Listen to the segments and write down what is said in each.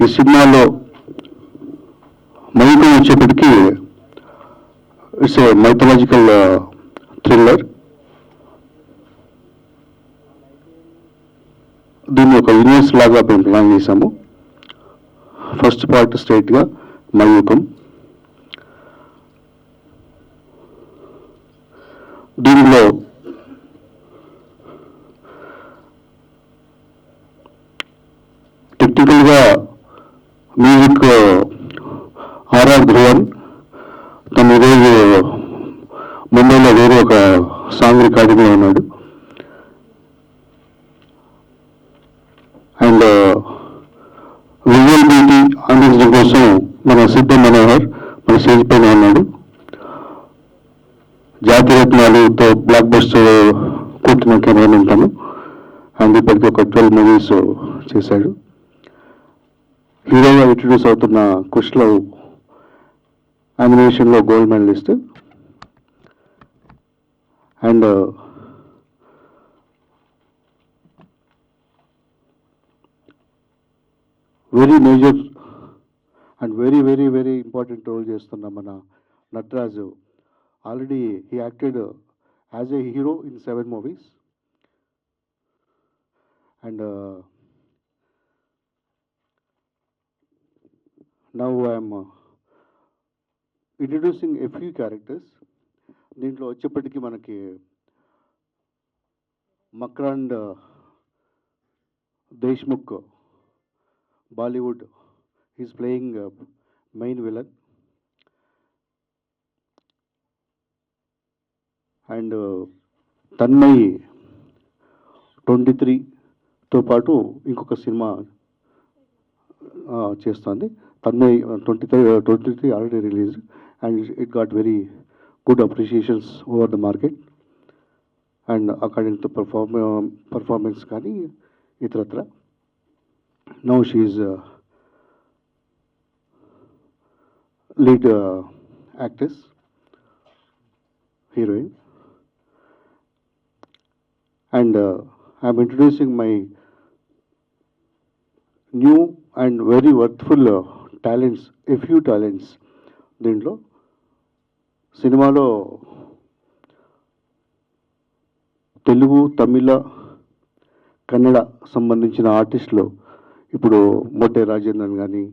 ఈ సినిమాలో మైకం వచ్చేప్పటికీ it's a mythological thriller. దీన్ని ఒక యూనివర్స్ లాగా మేము ప్లాన్ చేశాము. ఫస్ట్ పార్ట్ స్ట్రైట్గా మయూకం, దీనిలో టెక్నికల్గా మ్యూజిక్ ఆర్ఆర్ ధ్రువన్, తను ఈరోజు ముంబైలో వేరే ఒక సాంగ్ రికార్డింగ్లో ఉన్నాడు. అండ్ విజువల్ బ్యూటీ అందించడం కోసం మన సిద్ధ మనోహర్ మన స్టేజ్ పైన ఉన్నాడు. జాతి రత్నాలతో బ్లాక్ బస్టర్ కొట్టిన కెమెరామెన్ తను. అండ్ ఇప్పటికీ ఒక 12 మూవీస్ చేశాడు. హీరోగా ఇంట్రడ్యూస్ అవుతున్న కుష్లవ్ యానిమేషన్లో gold medalist. And very major and very very very important role చేస్తున్న మన Nataraju. Already he acted as a hero in 7 movies. And now I'm introducing a few characters. దీంట్లో వచ్చేప్పటికీ మనకి Makrand Deshmukh, Bollywood, is playing main villain. And Tanmayi 23తో పాటు ఇంకొక సినిమా చేస్తుంది. Tanmayi 23 already release and it got very good appreciations over the market and according to performance కానీ ఇతరత్ర. Now she is lead actress, heroine. And I'm introducing my new and very worthful talents, a few talents. దీంట్లో సినిమాలో తెలుగు, తమిళ, కన్నడ సంబంధించిన ఆర్టిస్టులు ఇప్పుడు మోటే రాజేంద్రన్ కానీ,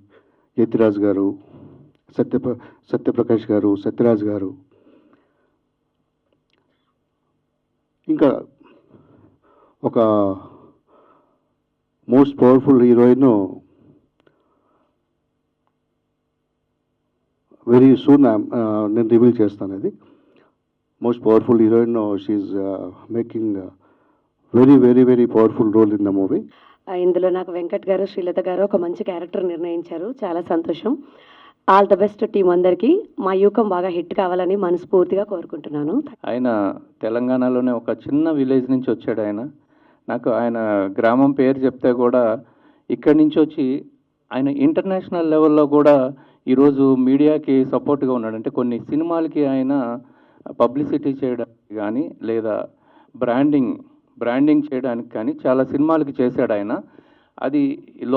యతిరాజ్ గారు, సత్యప్రకాష్ గారు, సత్యరాజ్ గారు, ఇంకా ఒక most powerful heroine very soon నేను రివీల్ చేస్తాను. అది most powerful heroine. She making very very very powerful role in the movie. ఇందులో నాకు వెంకట్ గారు, శ్రీలత గారు ఒక మంచి క్యారెక్టర్ నిర్ణయించారు. చాలా సంతోషం. ఆల్ ద బెస్ట్ టీం అందరికీ. మా యూకం బాగా హిట్ కావాలని మనస్ఫూర్తిగా కోరుకుంటున్నాను. ఆయన తెలంగాణలోనే ఒక చిన్న విలేజ్ నుంచి వచ్చాడు. నాకు ఆయన గ్రామం పేరు చెప్తే కూడా ఇక్కడి నుంచి వచ్చి ఆయన ఇంటర్నేషనల్ లెవెల్లో కూడా ఈరోజు మీడియాకి సపోర్ట్గా ఉన్నాడు. అంటే కొన్ని సినిమాలకి ఆయన పబ్లిసిటీ చేయడానికి కానీ లేదా బ్రాండింగ్ చేయడానికి కానీ చాలా సినిమాలకి చేశాడు ఆయన. అది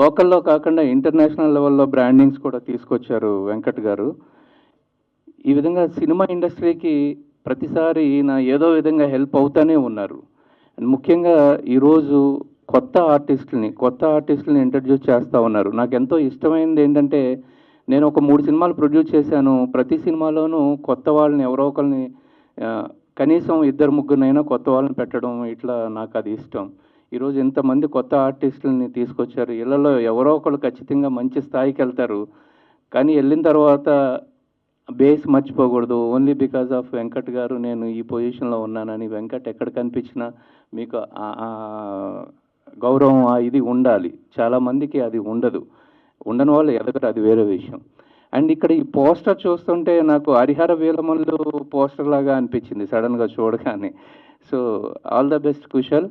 లోకల్లో కాకుండా ఇంటర్నేషనల్ లెవెల్లో బ్రాండింగ్స్ కూడా తీసుకొచ్చారు వెంకట్ గారు. ఈ విధంగా సినిమా ఇండస్ట్రీకి ప్రతిసారి నా ఏదో విధంగా హెల్ప్ అవుతూనే ఉన్నారు. అండ్ ముఖ్యంగా ఈరోజు కొత్త ఆర్టిస్టులని ఇంట్రడ్యూస్ చేస్తూ ఉన్నారు. నాకు ఎంతో ఇష్టమైనది ఏంటంటే, నేను ఒక 3 సినిమాలు ప్రొడ్యూస్ చేశాను. ప్రతి సినిమాలోనూ కొత్త వాళ్ళని ఎవరో ఒకరిని కనీసం 2-3 కొత్త వాళ్ళని పెట్టడం, ఇట్లా నాకు అది ఇష్టం. ఈరోజు ఇంతమంది కొత్త ఆర్టిస్టులని తీసుకొచ్చారు. ఇళ్లలో ఎవరో ఒకరు ఖచ్చితంగా మంచి స్థాయికి వెళ్తారు. కానీ వెళ్ళిన తర్వాత బేస్ మర్చిపోకూడదు. ఓన్లీ బికాజ్ ఆఫ్ వెంకట్ గారు నేను ఈ పొజిషన్లో ఉన్నానని, వెంకట్ ఎక్కడ కనిపించినా మీకు గౌరవం ఇది ఉండాలి. చాలామందికి అది ఉండదు. ఉండని వాళ్ళు ఎదగరు, అది వేరే విషయం. అండ్ ఇక్కడ ఈ పోస్టర్ చూస్తుంటే నాకు హరిహర వీరమల్లు పోస్టర్ లాగా అనిపించింది సడన్గా చూడగానే. So all the best Kushal.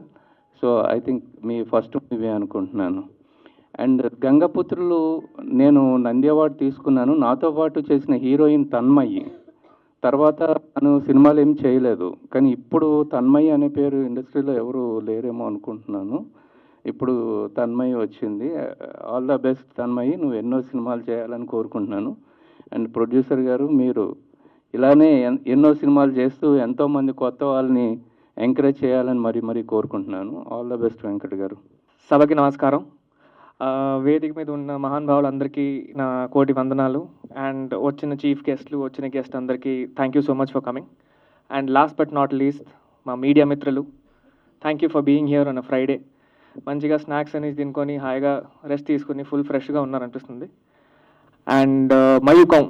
So I think me first movie అనుకుంటున్నాను. అండ్ గంగపుత్రులు నేను నంది అవార్డు తీసుకున్నాను. నాతో పాటు చేసిన హీరోయిన్ తన్మయి. తర్వాత తను సినిమాలు ఏం చేయలేదు. కానీ ఇప్పుడు తన్మయి అనే పేరు ఇండస్ట్రీలో ఎవరు లేరేమో అనుకుంటున్నాను. ఇప్పుడు తన్మయి వచ్చింది. ఆల్ ద బెస్ట్ తన్మయి, నువ్వు ఎన్నో సినిమాలు చేయాలని కోరుకుంటున్నాను. అండ్ ప్రొడ్యూసర్ గారు, మీరు ఇలానే ఎన్నో సినిమాలు చేస్తూ ఎంతోమంది కొత్త వాళ్ళని ఎంకరేజ్ చేయాలని మరీ కోరుకుంటున్నాను. ఆల్ ద బెస్ట్ వెంకట్ గారు. సభకి నమస్కారం. వేదిక మీద ఉన్న మహానుభావులందరికీ నా కోటి వందనాలు. అండ్ వచ్చిన చీఫ్ గెస్ట్లు, వచ్చిన గెస్ట్ అందరికీ thank you so much for coming. And last but not least మా మీడియా మిత్రులు, thank you for being here on a Friday. మంచిగా స్నాక్స్ అనేది తినుకొని హాయిగా రెస్ట్ తీసుకుని ఫుల్ ఫ్రెష్గా ఉన్నారనిపిస్తుంది. అండ్ మయూకం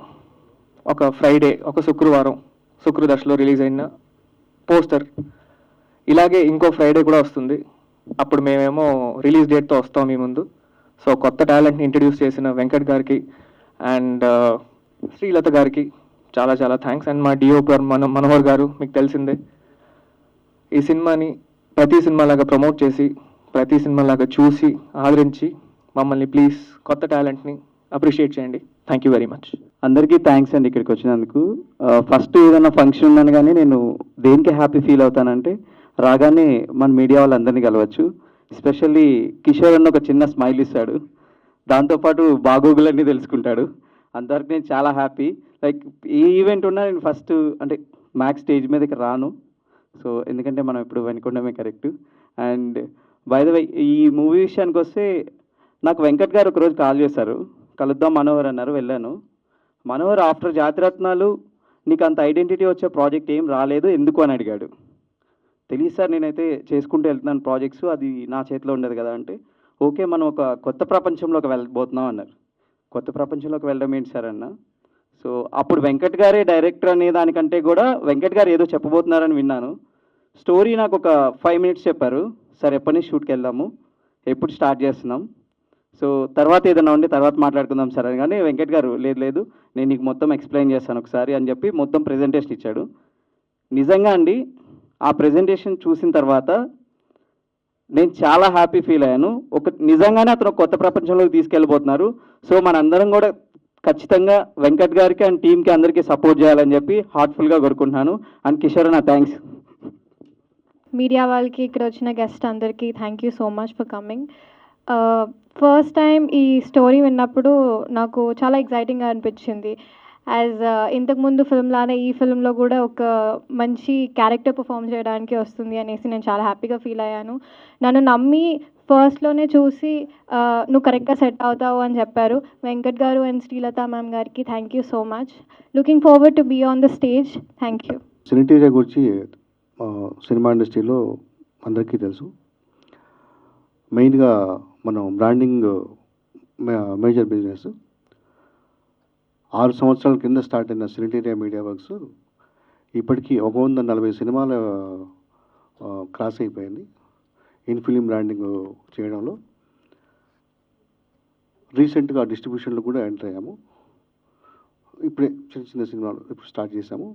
ఒక ఫ్రైడే, ఒక శుక్రవారం, శుక్రదశలో రిలీజ్ అయిన పోస్టర్. ఇలాగే ఇంకో ఫ్రైడే కూడా వస్తుంది. అప్పుడు మేమేమో రిలీజ్ డేట్తో వస్తాం మీ ముందు. సో కొత్త టాలెంట్ని ఇంట్రడ్యూస్ చేసిన వెంకట్ గారికి అండ్ శ్రీలత గారికి చాలా చాలా థ్యాంక్స్. అండ్ మా డిఓపి మనోహర్ గారు, మీకు తెలిసిందే, ఈ సినిమాని ప్రతి సినిమాలాగా ప్రమోట్ చేసి, ప్రతి సినిమాలాగా చూసి ఆదరించి మమ్మల్ని ప్లీజ్ కొత్త టాలెంట్ని అప్రిషియేట్ చేయండి. Thank you very much. అందరికీ థ్యాంక్స్ అండి ఇక్కడికి వచ్చినందుకు. ఫస్ట్ ఏదైనా ఫంక్షన్ ఉన్నాను కానీ నేను దేనికి హ్యాపీ ఫీల్ అవుతానంటే రాగానే మన మీడియా వాళ్ళందరినీ కలవచ్చు. ఎస్పెషల్లీ కిషోర్ అన్న ఒక చిన్న స్మైల్ ఇస్తాడు, దాంతోపాటు బాగోగులన్నీ తెలుసుకుంటాడు. అందరికి నేను చాలా హ్యాపీ. లైక్ ఏ ఈవెంట్ ఉన్నా నేను ఫస్ట్ అంటే మ్యాక్స్ స్టేజ్ మీదకి రాను. సో ఎందుకంటే మనం ఇప్పుడు వెనుకొండమే correct. And by the way ఈ మూవీ విషయానికి వస్తే నాకు వెంకట్ గారు ఒకరోజు కాల్ చేశారు, కలుద్దాం మనోహర్ అన్నారు. వెళ్ళాను. మనోహర్ ఆఫ్టర్ జాతిరత్నాలు నీకు అంత ఐడెంటిటీ వచ్చే ప్రాజెక్ట్ ఏం రాలేదు ఎందుకు అని అడిగాడు. తెలియదు సార్, నేనైతే చేసుకుంటూ వెళ్తున్నాను ప్రాజెక్ట్స్, అది నా చేతిలో ఉండదు కదా అంటే, ఓకే మనం ఒక కొత్త ప్రపంచంలోకి వెళ్ళబోతున్నాం అన్నారు. కొత్త ప్రపంచంలోకి వెళ్ళడం ఏంటి సార్ అన్న. సో అప్పుడు వెంకట్ గారే డైరెక్టర్ అనే దానికంటే కూడా వెంకట్ గారు ఏదో చెప్పబోతున్నారని విన్నాను. స్టోరీ నాకు ఒక 5 minutes చెప్పారు. సార్ ఎప్పటి నుంచి షూట్కి వెళ్దాము, ఎప్పుడు స్టార్ట్ చేస్తున్నాం, సో తర్వాత ఏదైనా ఉండి తర్వాత మాట్లాడుకుందాం సార్ అని. కానీ వెంకట్ గారు లేదు నేను నీకు మొత్తం ఎక్స్ప్లెయిన్ చేస్తాను ఒకసారి అని చెప్పి మొత్తం ప్రెజెంటేషన్ ఇచ్చాడు. నిజంగా అండి ఆ ప్రెజెంటేషన్ చూసిన తర్వాత నేను చాలా హ్యాపీ ఫీల్ అయ్యాను. నిజంగానే అతను కొత్త ప్రపంచంలోకి తీసుకెళ్ళిపోతున్నారు. సో మనందరం కూడా ఖచ్చితంగా వెంకట్ గారికి అండ్ టీంకి అందరికీ సపోర్ట్ చేయాలని చెప్పి హార్ట్ఫుల్గా కోరుకుంటున్నాను. అండ్ కిషోర్ నా థ్యాంక్స్. మీడియా వాళ్ళకి, ఇక్కడ వచ్చిన గెస్ట్ అందరికీ thank you so much for coming. First time ఈ స్టోరీ విన్నప్పుడు నాకు చాలా ఎక్సైటింగ్గా అనిపించింది. యాజ్ ఇంతకుముందు ఫిల్మ్లానే ఈ ఫిల్మ్లో కూడా ఒక మంచి క్యారెక్టర్ పర్ఫామ్ చేయడానికి వస్తుంది అనేసి నేను చాలా హ్యాపీగా ఫీల్ అయ్యాను. నన్ను నమ్మి ఫస్ట్లోనే చూసి నువ్వు కరెక్ట్గా సెట్ అవుతావు అని చెప్పారు వెంకట్ గారు అండ్ శ్రీలత మ్యామ్ గారికి thank you so much. Looking forward to be on the stage. Thank you. సినిటీరియా గురించి సినిమా ఇండస్ట్రీలో అందరికీ తెలుసు. మెయిన్గా మనం బ్రాండింగ్ మేజర్ బిజినెస్. 6 సంవత్సరాల కింద స్టార్ట్ అయిన సినిటీరియా మీడియా వర్క్స్ ఇప్పటికీ 140 సినిమాలు క్రాస్ అయిపోయింది ఇన్ ఫిలిం బ్రాండింగ్ చేయడంలో. రీసెంట్గా డిస్ట్రిబ్యూషన్లో కూడా ఎంటర్ అయ్యాము. ఇప్పుడే చిన్న సినిమాలు ఇప్పుడు స్టార్ట్ చేసాము.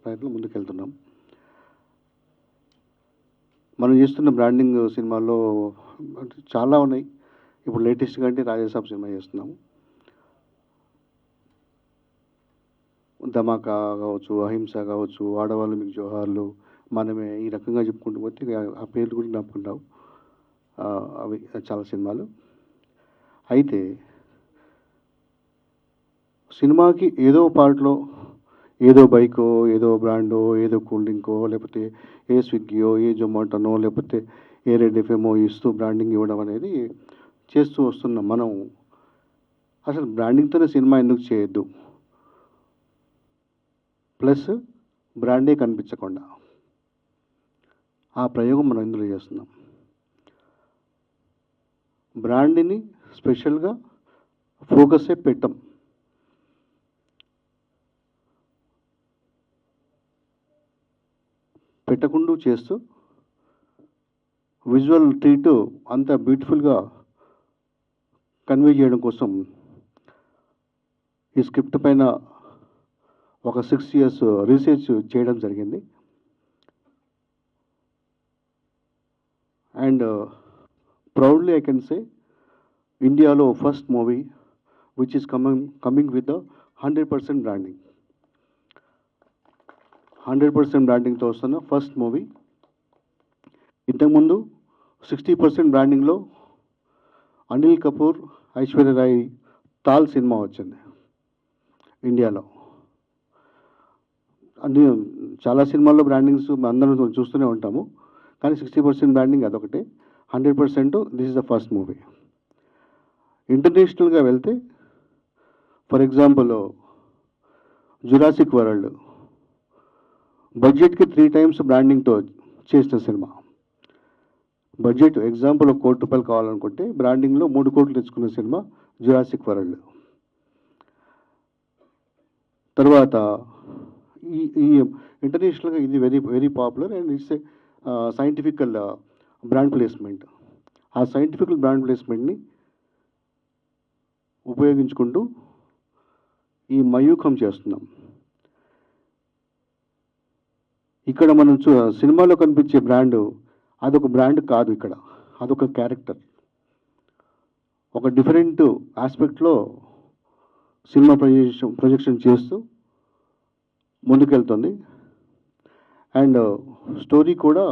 ప్రయత్నం ముందుకు వెళ్తున్నాం. మనం చేస్తున్న బ్రాండింగ్ సినిమాల్లో చాలా ఉన్నాయి. ఇప్పుడు లేటెస్ట్గా అంటే రాజాసాబ్ సినిమా చేస్తున్నాము. ధమాకా కావచ్చు, అహింస కావచ్చు, ఆడవాళ్ళు మీకు జోహార్లు, మనమే, ఈ రకంగా చెప్పుకుంటూ పోతే ఆ పేర్లు కూడా జ్ఞాపకుంటావు. అవి చాలా సినిమాలు. అయితే సినిమాకి ఏదో పార్ట్లో ఏదో బైకో, ఏదో బ్రాండో, ఏదో కూల్ డ్రింకో, లేకపోతే ఏ స్విగ్గీయో, ఏ జొమాటోనో, లేకపోతే ఏ రెడ్ ఎఫ్ఎంఓ ఇస్తూ బ్రాండింగ్ ఇవ్వడం అనేది చేస్తూ వస్తున్నాం. మనం అసలు బ్రాండింగ్తోనే సినిమా ఎందుకు చేయొద్దు, ప్లస్ బ్రాండే కనిపించకుండా ఆ ప్రయోగం మనం ఇందులో చేస్తున్నాం. బ్రాండ్ని స్పెషల్గా ఫోకసే పెట్టం. పెట్టకుండా చేస్తూ విజువల్ ట్రీట్ అంత బ్యూటిఫుల్గా కన్వే చేయడం కోసం ఈ స్క్రిప్ట్ పైన ఒక 6 years రీసెర్చ్ చేయడం జరిగింది. And proudly I can say ఇండియాలో first movie which is coming with 100% branding. 100% బ్రాండింగ్తో వస్తున్న ఫస్ట్ మూవీ. ఇంతకుముందు 60% బ్రాండింగ్లో అనిల్ కపూర్, ఐశ్వర్య రాయ్ తాల్ సినిమా వచ్చింది ఇండియాలో. అన్ని చాలా సినిమాల్లో బ్రాండింగ్స్ అందరం చూస్తూనే ఉంటాము, కానీ 60% బ్రాండింగ్ అదొకటే. 100% this is the first movie. ఇంటర్నేషనల్గా వెళ్తే ఫర్ ఎగ్జాంపుల్ జురాసిక్ వరల్డ్ బడ్జెట్కి 3 times బ్రాండింగ్తో చేసిన సినిమా. బడ్జెట్ ఎగ్జాంపుల్ ₹1 కోటి కావాలనుకుంటే బ్రాండింగ్లో 3 కోట్లు తెచ్చుకున్న సినిమా జురాసిక్ వరల్డ్. తర్వాత ఈ ఇంటర్నేషనల్గా ఇది very very popular and it's a scientifical brand placement. ఆ సైంటిఫికల్ బ్రాండ్ ప్లేస్మెంట్ని ఉపయోగించుకుంటూ ఈ మయూఖం చేస్తున్నాం. ఇక్కడ మనం సినిమాలో కనిపించే బ్రాండ్ అదొక బ్రాండ్ కాదు, ఇక్కడ అదొక క్యారెక్టర్. ఒక డిఫరెంట్ ఆస్పెక్ట్లో సినిమా ప్రొజెక్షన్ చేస్తూ ముందుకెళ్తుంది. అండ్ స్టోరీ కూడా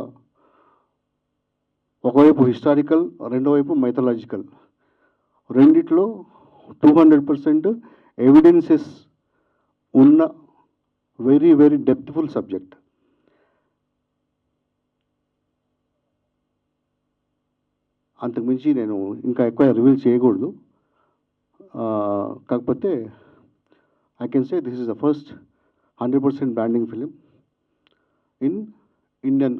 ఒకవైపు హిస్టారికల్, రెండో వైపు మైథలాజికల్, రెండిట్లో 200% ఎవిడెన్సెస్ ఉన్న వెరీ వెరీ డెప్త్ఫుల్ సబ్జెక్ట్. అంతకుమించి నేను ఇంకా ఎక్కువ రివీల్ చేయకూడదు. కాకపోతే I can say this is the first 100% branding film in Indian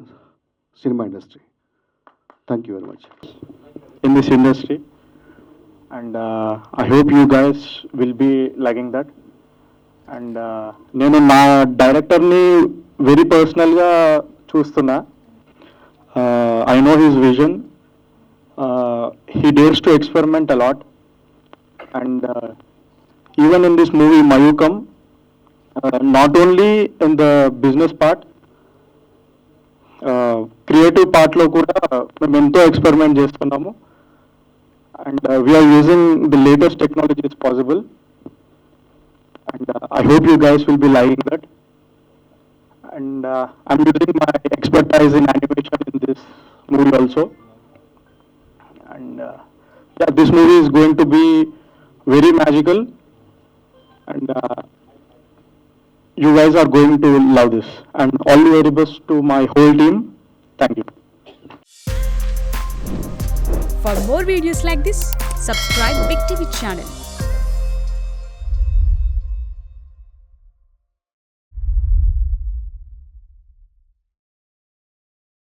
cinema industry. Thank you very much. In this industry, and I hope you guys will be liking that. And నేను నా డైరెక్టర్ని very పర్సనల్గా చూస్తున్నా. I know his vision. He dares to experiment a lot, and even in this movie Mayukam, not only in the business part, creative part లో కూడా మేము ఎంతో experiment చేస్తున్నాము. And we are using the latest technologies possible, and I hope you guys will be liking that. And I'm using my expertise in animation in this movie also. And yeah, this movie is going to be very magical, and you guys are going to love this. And all the very best to my whole team. Thank you. For more videos like this, subscribe Big TV channel.